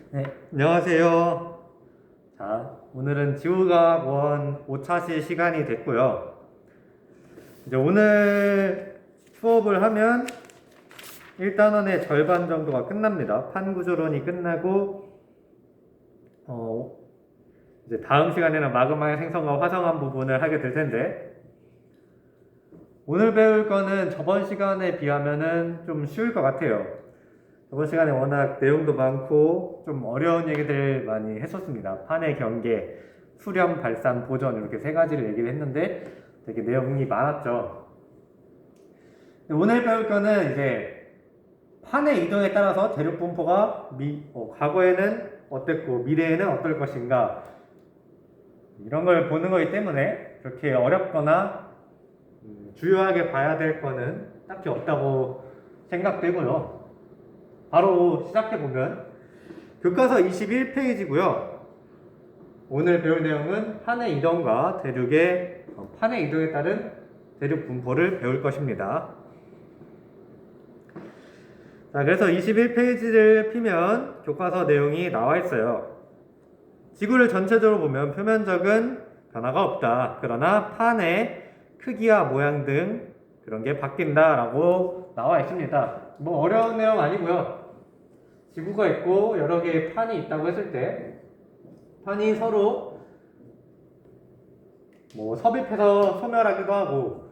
네, 안녕하세요. 자, 오늘은 지구과학 원 5차시 시간이 됐고요. 이제 오늘 수업을 하면 1단원의 절반 정도가 끝납니다. 판구조론이 끝나고, 이제 다음 시간에는 마그마의 생성과 화성암 부분을 하게 될 텐데, 오늘 배울 거는 저번 시간에 비하면은 좀 쉬울 것 같아요. 저번 시간에 워낙 내용도 많고 좀 어려운 얘기들 많이 했었습니다. 판의 경계, 수렴, 발산, 보전 이렇게 세 가지를 얘기를 했는데 되게 내용이 많았죠. 오늘 배울 거는 이제 판의 이동에 따라서 대륙 분포가 과거에는 어땠고 미래에는 어떨 것인가 이런 걸 보는 거기 때문에 그렇게 어렵거나 주요하게 봐야 될 거는 딱히 없다고 생각되고요. 바로 시작해보면 교과서 21페이지고요. 오늘 배울 내용은 판의 이동과 대륙의 판의 이동에 따른 대륙 분포를 배울 것입니다. 자, 그래서 21페이지를 피면 교과서 내용이 나와 있어요. 지구를 전체적으로 보면 표면적은 변화가 없다. 그러나 판의 크기와 모양 등 그런 게 바뀐다라고 나와 있습니다. 뭐 어려운 내용 아니고요. 지구가 있고 여러 개의 판이 있다고 했을 때 판이 서로 뭐 섭입해서 소멸하기도 하고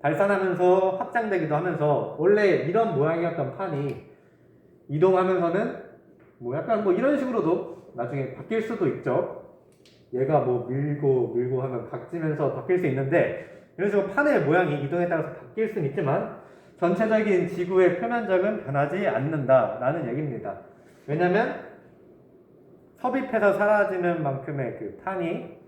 발산하면서 확장되기도 하면서 원래 이런 모양이었던 판이 이동하면서는 뭐 약간 뭐 이런 식으로도 나중에 바뀔 수도 있죠. 얘가 뭐 밀고 하면 각지면서 바뀔 수 있는데 이런 식으로 판의 모양이 이동에 따라서 바뀔 수는 있지만 전체적인 지구의 표면적은 변하지 않는다라는 얘기입니다. 왜냐면 섭입해서 사라지는 만큼의 그 판이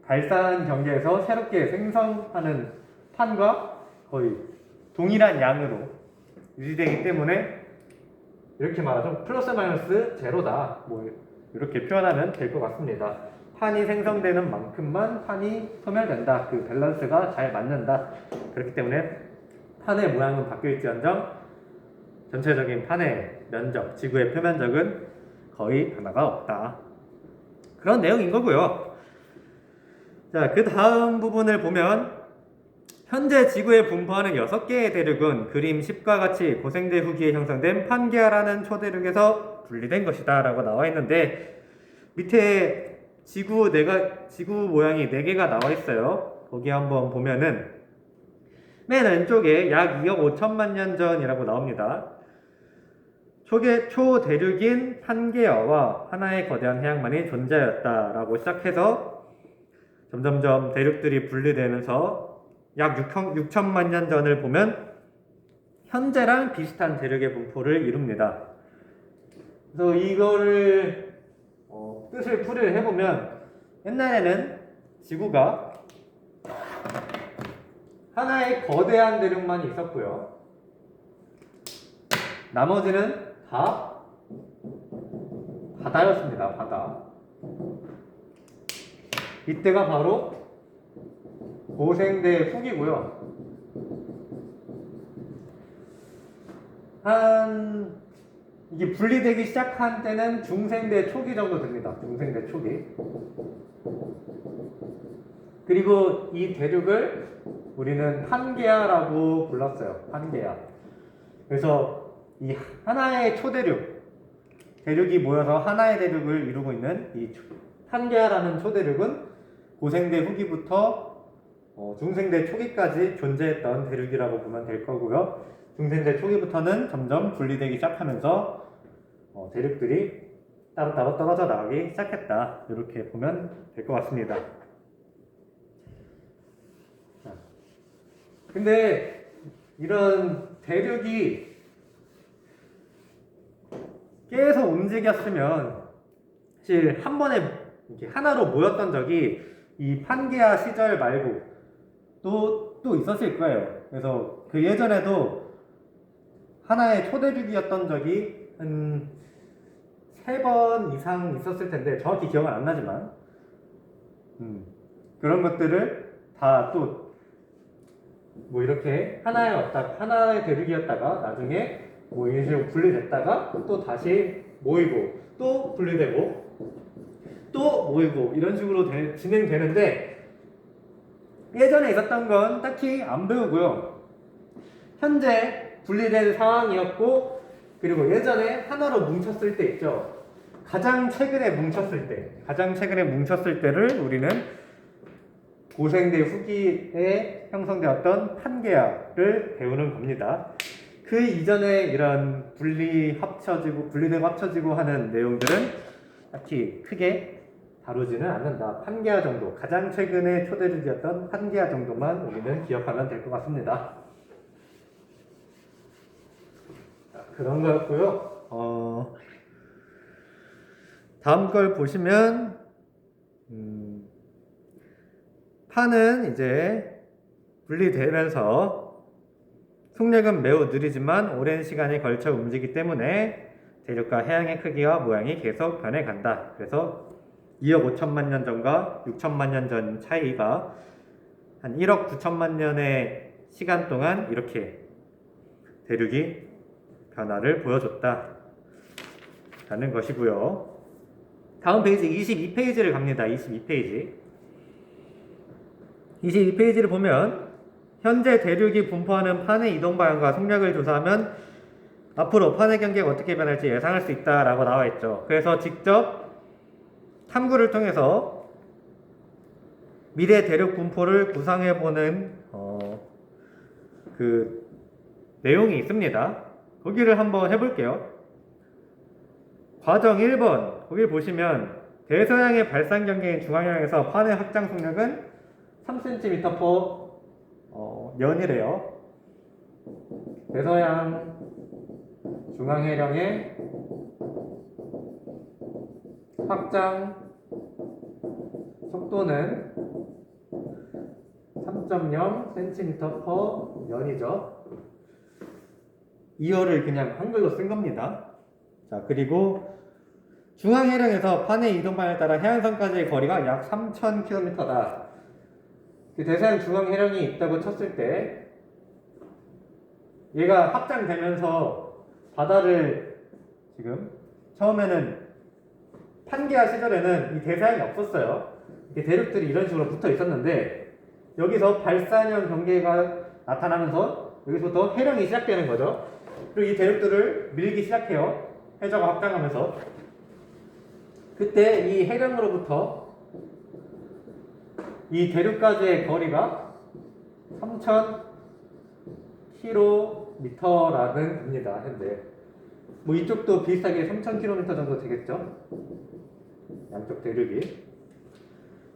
발산 경계에서 새롭게 생성하는 판과 거의 동일한 양으로 유지되기 때문에 이렇게 말하죠. 플러스 마이너스 제로다. 뭐 이렇게 표현하면 될 것 같습니다. 판이 생성되는 만큼만 판이 소멸된다. 그 밸런스가 잘 맞는다. 그렇기 때문에 판의 모양은 바뀔지언정 전체적인 판의 면적, 지구의 표면적은 거의 변화가 없다. 그런 내용인 거고요. 자, 그 다음 부분을 보면 현재 지구에 분포하는 6개의 대륙은 그림 10과 같이 고생대 후기에 형성된 판게아라는 초대륙에서 분리된 것이다 라고 나와 있는데 밑에 지구 모양이 4개가 나와 있어요. 거기 한번 보면은 맨 왼쪽에 약 2억 5천만 년 전이라고 나옵니다. 초대륙인 판게아와 하나의 거대한 해양만이 존재하였다라고 시작해서 점점점 대륙들이 분리되면서 약 6천만 년 전을 보면 현재랑 비슷한 대륙의 분포를 이룹니다. 그래서 이거를 뜻을 풀이를 해보면 옛날에는 지구가 하나의 거대한 대륙만 있었고요. 나머지는 다 바다였습니다. 바다. 이때가 바로 고생대 후기고요. 이게 분리되기 시작한 때는 중생대 초기 정도 됩니다. 중생대 초기. 그리고 이 대륙을 우리는 판게아라고 불렀어요. 판게아. 그래서 이 하나의 대륙이 모여서 하나의 대륙을 이루고 있는 이 판게아라는 초대륙은 고생대 후기부터 중생대 초기까지 존재했던 대륙이라고 보면 될 거고요. 중생대 초기부터는 점점 분리되기 시작하면서 대륙들이 따로따로 떨어져 나가기 시작했다. 이렇게 보면 될 것 같습니다. 근데 이런 대륙이 계속 움직였으면 사실 한 번에 이렇게 하나로 모였던 적이 이 판게아 시절 말고 또 있었을 거예요. 그래서 그 예전에도 하나의 초대륙이었던 적이 한 3번 이상 있었을 텐데 정확히 기억은 안 나지만 그런 것들을 다 또 뭐 이렇게 하나의 대륙이었다가 나중에 뭐 이런 식으로 분리됐다가 또 다시 모이고 또 분리되고 또 모이고 이런 식으로 진행되는데 예전에 있었던 건 딱히 안 배우고요. 현재 분리된 상황이었고 그리고 예전에 하나로 뭉쳤을 때 있죠. 가장 최근에 뭉쳤을 때를 우리는 고생대 후기에 형성되었던 판계야를 배우는 겁니다. 그 이전에 이런 분리되고 합쳐지고 하는 내용들은 딱히 크게 다루지는 않는다. 판계야 정도, 가장 최근에 초대를 지었던 판계야 정도만 우리는 기억하면 될 것 같습니다. 자, 그런 거였고요. 다음 걸 보시면 판은 이제 분리되면서 속력은 매우 느리지만 오랜 시간에 걸쳐 움직이기 때문에 대륙과 해양의 크기와 모양이 계속 변해간다. 그래서 2억 5천만 년 전과 6천만 년 전 차이가 한 1억 9천만 년의 시간 동안 이렇게 대륙이 변화를 보여줬다 라는 것이고요. 다음 페이지 22페이지를 갑니다. 22페이지를 보면 현재 대륙이 분포하는 판의 이동 방향과 속력을 조사하면 앞으로 판의 경계가 어떻게 변할지 예상할 수 있다라고 나와 있죠. 그래서 직접 탐구를 통해서 미래 대륙 분포를 구상해보는 그 내용이 있습니다. 거기를 한번 해볼게요. 과정 1번 거기 보시면 대서양의 발산 경계인 중앙해령에서 판의 확장 속력은 3cm/년이래요. 대서양 중앙해령의 확장 속도는 3.0cm/년이죠. 이어를 그냥 한글로 쓴 겁니다. 자, 그리고 중앙해령에서 판의 이동 방향에 따라 해안선까지의 거리가 약 3,000km다. 그 대서양 중앙해령이 있다고 쳤을 때 얘가 확장되면서 바다를 지금 처음에는 판계야 시절에는 이 대서양이 없었어요. 대륙들이 이런 식으로 붙어 있었는데 여기서 발산형 경계가 나타나면서 여기서부터 해령이 시작되는 거죠. 그리고 이 대륙들을 밀기 시작해요. 해저가 확장하면서. 그때 이 해령으로부터 이 대륙까지의 거리가 3,000km라는 겁니다. 현재 뭐 이쪽도 비슷하게 3,000km 정도 되겠죠. 양쪽 대륙이.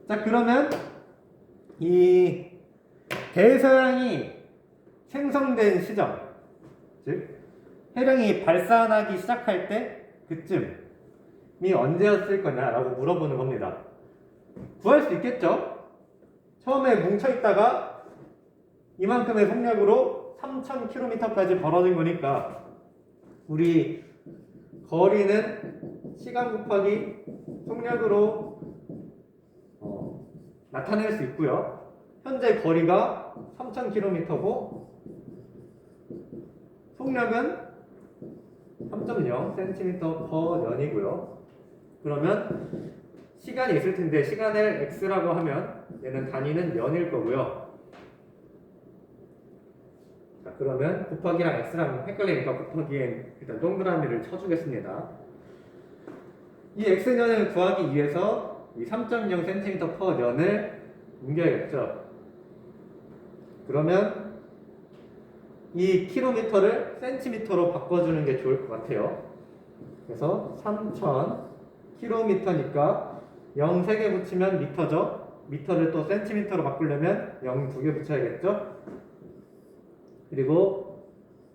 자, 그러면 이 대서양이 생성된 시점, 즉 해령이 발산하기 시작할 때 그쯤이 언제였을 거냐라고 물어보는 겁니다. 구할 수 있겠죠? 처음에 뭉쳐있다가 이만큼의 속력으로 3,000km까지 벌어진 거니까 우리 거리는 시간 곱하기 속력으로 나타낼 수 있고요. 현재 거리가 3,000km고 속력은 3.0cm/년이고요. 그러면 시간이 있을 텐데 시간을 x라고 하면 얘는 단위는 년일 거고요. 자, 그러면 곱하기랑 x랑 헷갈리니까 곱하기엔 일단 동그라미를 쳐주겠습니다. 이 x년을 구하기 위해서 이 3.0cm/년을 옮겨야겠죠. 그러면 이 킬로미터를 센티미터로 바꿔주는 게 좋을 것 같아요. 그래서 3,000km니까 0 3개 붙이면 미터죠. 미터를 또 센티미터로 바꾸려면 0 2개 붙여야겠죠. 그리고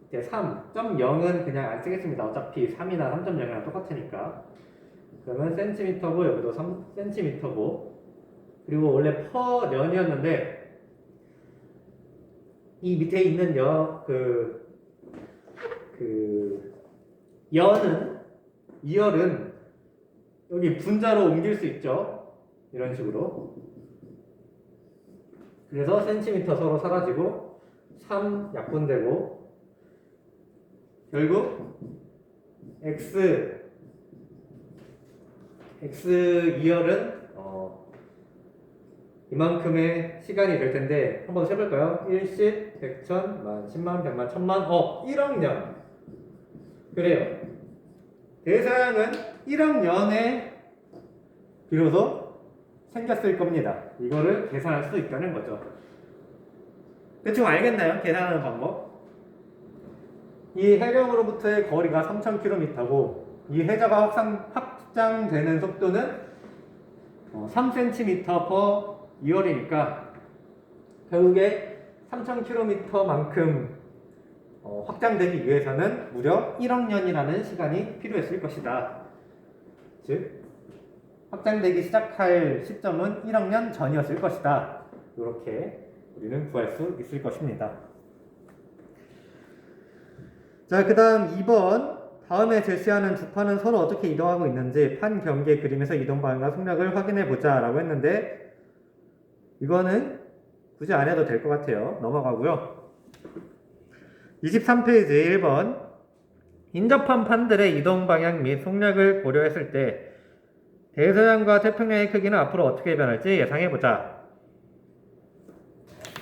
이제 3.0은 그냥 안 쓰겠습니다. 어차피 3이나 3.0이랑 똑같으니까. 그러면 센티미터고 여기도 3cm고 그리고 원래 퍼년이었는데 이 밑에 있는 이열은 여기 분자로 옮길 수 있죠. 이런 식으로. 그래서 센티미터 서로 사라지고 3 약분되고 결국 x2열은 이만큼의 시간이 될 텐데 한번 세볼까요? 1십, 100천, 만, 10만, 100만, 1000만, 1억 년. 그래요. 대서양은 1억 년에 비로소 생겼을 겁니다. 이거를 계산할 수 있다는 거죠. 대충 알겠나요? 계산하는 방법? 이 해령으로부터의 거리가 3000km고 이 해저가 확장되는 속도는 3cm/2열이니까 결국에 3000km만큼 확장되기 위해서는 무려 1억 년이라는 시간이 필요했을 것이다. 즉 확장되기 시작할 시점은 1억 년 전이었을 것이다. 이렇게 우리는 구할 수 있을 것입니다. 자, 그 다음 2번. 다음에 제시하는 두 판은 서로 어떻게 이동하고 있는지 판 경계 그림에서 이동 방향과 속력을 확인해 보자 라고 했는데 이거는 굳이 안 해도 될 것 같아요. 넘어가고요. 23페이지 1번. 인접한 판들의 이동 방향 및 속력을 고려했을 때 대서양과 태평양의 크기는 앞으로 어떻게 변할지 예상해 보자.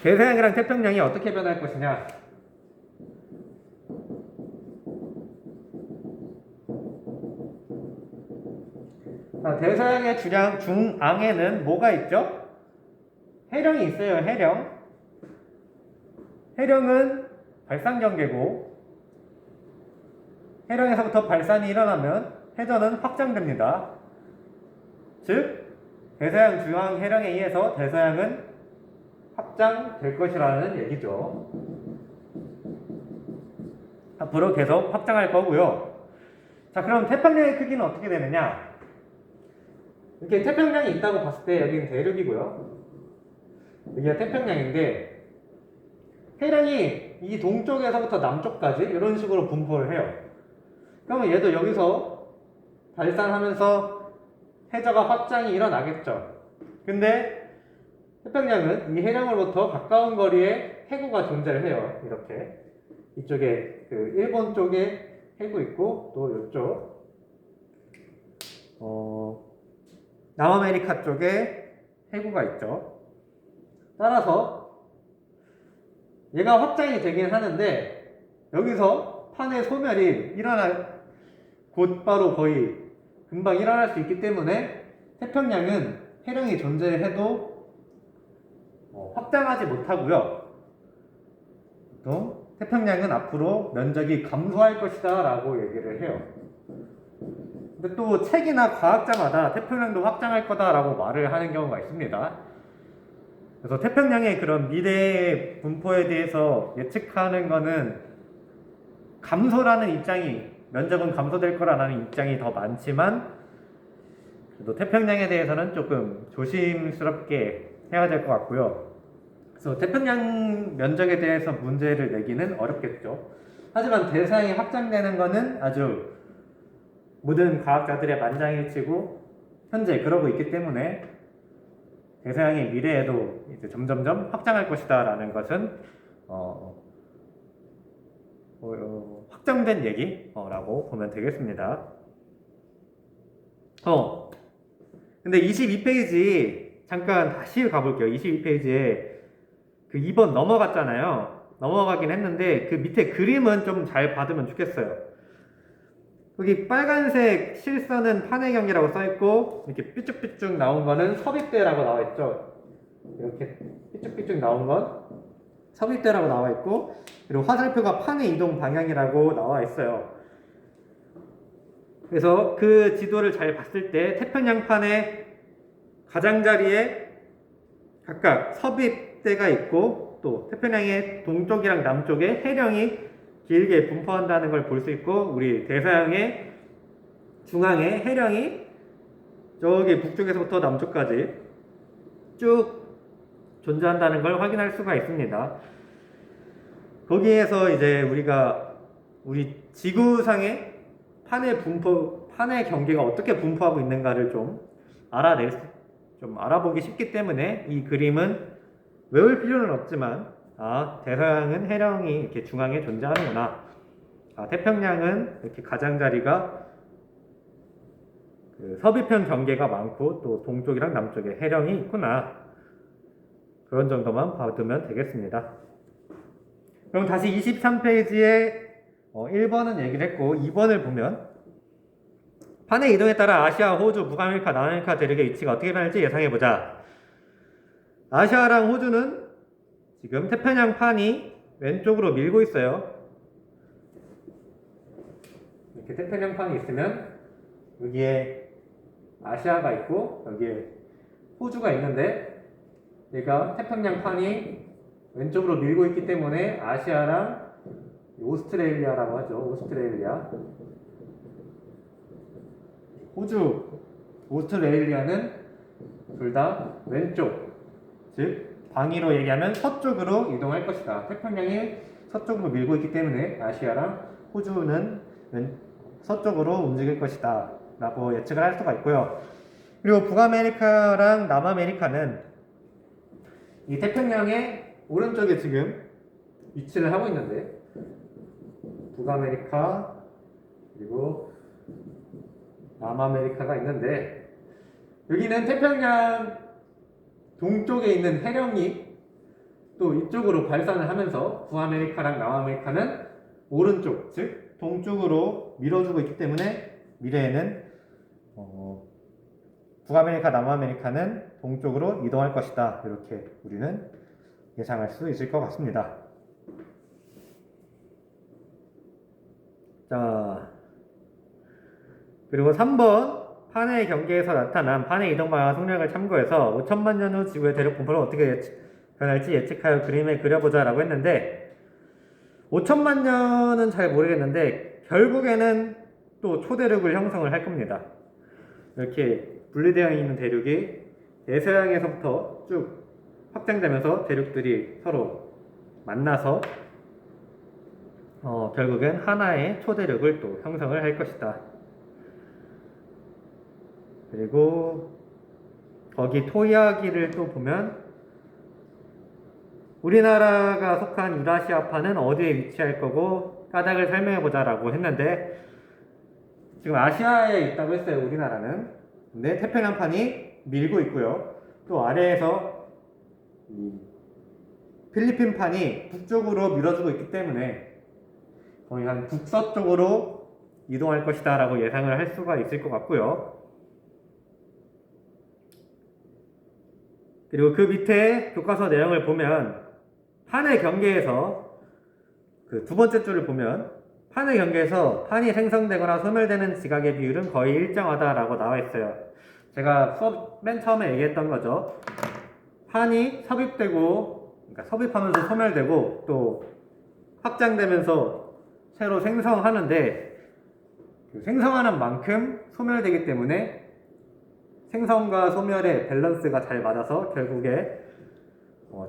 대서양이랑 태평양이 어떻게 변할 것이냐? 대서양의 중앙에는 뭐가 있죠? 해령이 있어요. 해령은 발산 경계고 해령에서부터 발산이 일어나면 해저는 확장됩니다. 즉 대서양 중앙 해령에 의해서 대서양은 확장될 것이라는 얘기죠. 앞으로 계속 확장할 거고요. 자, 그럼 태평양의 크기는 어떻게 되느냐? 이렇게 태평양이 있다고 봤을 때 여기는 대륙이고요. 여기가 태평양인데 해령이 이 동쪽에서부터 남쪽까지 이런 식으로 분포를 해요. 그러면 얘도 여기서 발산하면서 해저가 확장이 일어나겠죠. 근데 태평양은 이 해령으로부터 가까운 거리에 해구가 존재를 해요. 이렇게 이쪽에 그 일본 쪽에 해구 있고 또 이쪽 남아메리카 쪽에 해구가 있죠. 따라서 얘가 확장이 되긴 하는데 여기서 판의 소멸이 곧바로 거의 금방 일어날 수 있기 때문에 태평양은 해령이 존재해도 확장하지 못하고요. 또 태평양은 앞으로 면적이 감소할 것이다 라고 얘기를 해요. 근데 또 책이나 과학자마다 태평양도 확장할 거다라고 말을 하는 경우가 있습니다. 그래서 태평양의 그런 미래의 분포에 대해서 예측하는 거는 감소라는 입장이, 면적은 감소될 거라는 입장이 더 많지만 그래도 태평양에 대해서는 조금 조심스럽게 해야 될 것 같고요. 그래서 태평양 면적에 대해서 문제를 내기는 어렵겠죠. 하지만 대서양이 확장되는 거는 아주 모든 과학자들의 만장일치고 현재 그러고 있기 때문에 대서양이 미래에도 이제 점점점 확장할 것이다 라는 것은 확정된 얘기라고 보면 되겠습니다. 근데 22페이지 잠깐 다시 가볼게요. 22페이지에 그 2번 넘어갔잖아요. 넘어가긴 했는데 그 밑에 그림은 좀 잘 받으면 좋겠어요. 여기 빨간색 실선은 판의 경계라고 써있고 이렇게 삐쭉삐쭉 나온 거는 섭입대라고 나와있죠. 이렇게 삐쭉삐쭉 나온 건 섭입대라고 나와있고 그리고 화살표가 판의 이동 방향이라고 나와있어요. 그래서 그 지도를 잘 봤을 때 태평양판의 가장자리에 각각 섭입대가 있고 또 태평양의 동쪽이랑 남쪽에 해령이 길게 분포한다는 걸 볼 수 있고 우리 대서양의 중앙에 해령이 저기 북쪽에서부터 남쪽까지 쭉 존재한다는 걸 확인할 수가 있습니다. 거기에서 이제 우리 지구상의 판의 경계가 어떻게 분포하고 있는가를 좀 알아보기 쉽기 때문에 이 그림은 외울 필요는 없지만 대서양은 해령이 이렇게 중앙에 존재하는구나 태평양은 이렇게 가장자리가 그 서비편 경계가 많고 또 동쪽이랑 남쪽에 해령이 있구나. 그런 정도만 봐두면 되겠습니다. 그럼 다시 23페이지에 1번은 얘기를 했고 2번을 보면 판의 이동에 따라 아시아, 호주, 북아메리카, 남아메리카 대륙의 위치가 어떻게 변할지 예상해보자. 아시아랑 호주는 지금 태평양 판이 왼쪽으로 밀고 있어요. 이렇게 태평양 판이 있으면 여기에 아시아가 있고 여기에 호주가 있는데 얘가 태평양 판이 왼쪽으로 밀고 있기 때문에 아시아랑 오스트레일리아라고 하죠. 오스트레일리아. 호주, 오스트레일리아는 둘 다 왼쪽, 즉 방위로 얘기하면 서쪽으로 이동할 것이다. 태평양이 서쪽으로 밀고 있기 때문에 아시아랑 호주는 서쪽으로 움직일 것이다 라고 예측을 할 수가 있고요. 그리고 북아메리카랑 남아메리카는 이 태평양의 오른쪽에 지금 위치를 하고 있는데 북아메리카 그리고 남아메리카가 있는데 여기는 태평양 동쪽에 있는 해령이 또 이쪽으로 발산을 하면서 북아메리카랑 남아메리카는 오른쪽, 즉 동쪽으로 밀어주고 있기 때문에 미래에는 북아메리카, 남아메리카는 동쪽으로 이동할 것이다. 이렇게 우리는 예상할 수 있을 것 같습니다. 자, 그리고 3번 판의 경계에서 나타난 판의 이동 방향 속력을 참고해서 5천만 년 후 지구의 대륙 분포를 어떻게 변할지 예측하여 그림에 그려보자 라고 했는데 5천만 년은 잘 모르겠는데 결국에는 또 초대륙을 형성을 할 겁니다. 이렇게 분리되어 있는 대륙이 대서양에서부터 쭉 확장되면서 대륙들이 서로 만나서 결국엔 하나의 초대륙을 또 형성을 할 것이다. 그리고 거기 토이아기를 또 보면 우리나라가 속한 유라시아파는 어디에 위치할 거고 까닭을 설명해보자 라고 했는데 지금 아시아에 있다고 했어요. 우리나라는. 근데 태평양판이 밀고 있고요. 또 아래에서 필리핀판이 북쪽으로 밀어주고 있기 때문에 거의 한 북서쪽으로 이동할 것이다 라고 예상을 할 수가 있을 것 같고요. 그리고 그 밑에 교과서 내용을 보면 판의 경계에서 그 두 번째 줄을 보면 판의 경계에서 판이 생성되거나 소멸되는 지각의 비율은 거의 일정하다라고 나와 있어요. 제가 수업 맨 처음에 얘기했던 거죠. 판이 섭입되고, 그러니까 섭입하면서 소멸되고 또 확장되면서 새로 생성하는데 그 생성하는 만큼 소멸되기 때문에 생성과 소멸의 밸런스가 잘 맞아서 결국에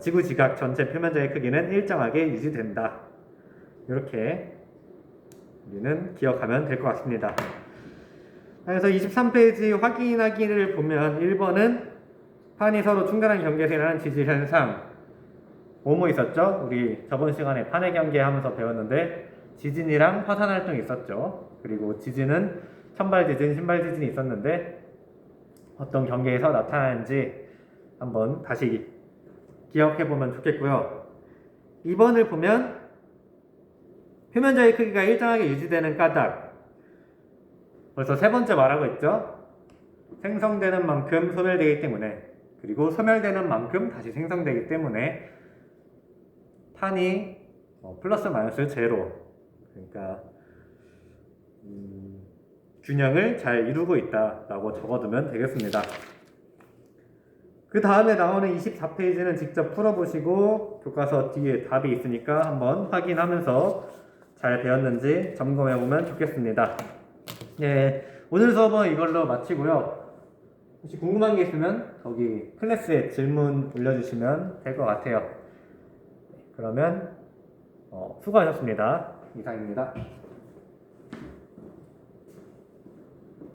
지구 지각 전체 표면적의 크기는 일정하게 유지된다. 이렇게 우리는 기억하면 될 것 같습니다. 그래서 23페이지 확인하기를 보면 1번은 판이 서로 충돌한 경계에서 일어나는 지질 현상 뭐뭐 있었죠? 우리 저번 시간에 판의 경계 하면서 배웠는데 지진이랑 화산 활동이 있었죠. 그리고 지진은 천발 지진, 신발 지진이 있었는데 어떤 경계에서 나타나는지 한번 다시 기억해보면 좋겠고요. 2번을 보면 표면적의 크기가 일정하게 유지되는 까닭 벌써 세 번째 말하고 있죠. 생성되는 만큼 소멸되기 때문에 그리고 소멸되는 만큼 다시 생성되기 때문에 판이 플러스 마이너스 제로 그러니까 균형을 잘 이루고 있다라고 적어두면 되겠습니다. 그 다음에 나오는 24페이지는 직접 풀어보시고 교과서 뒤에 답이 있으니까 한번 확인하면서 잘 배웠는지 점검해보면 좋겠습니다. 예, 오늘 수업은 이걸로 마치고요. 혹시 궁금한 게 있으면 거기 클래스에 질문 올려주시면 될 것 같아요. 그러면 수고하셨습니다. 이상입니다.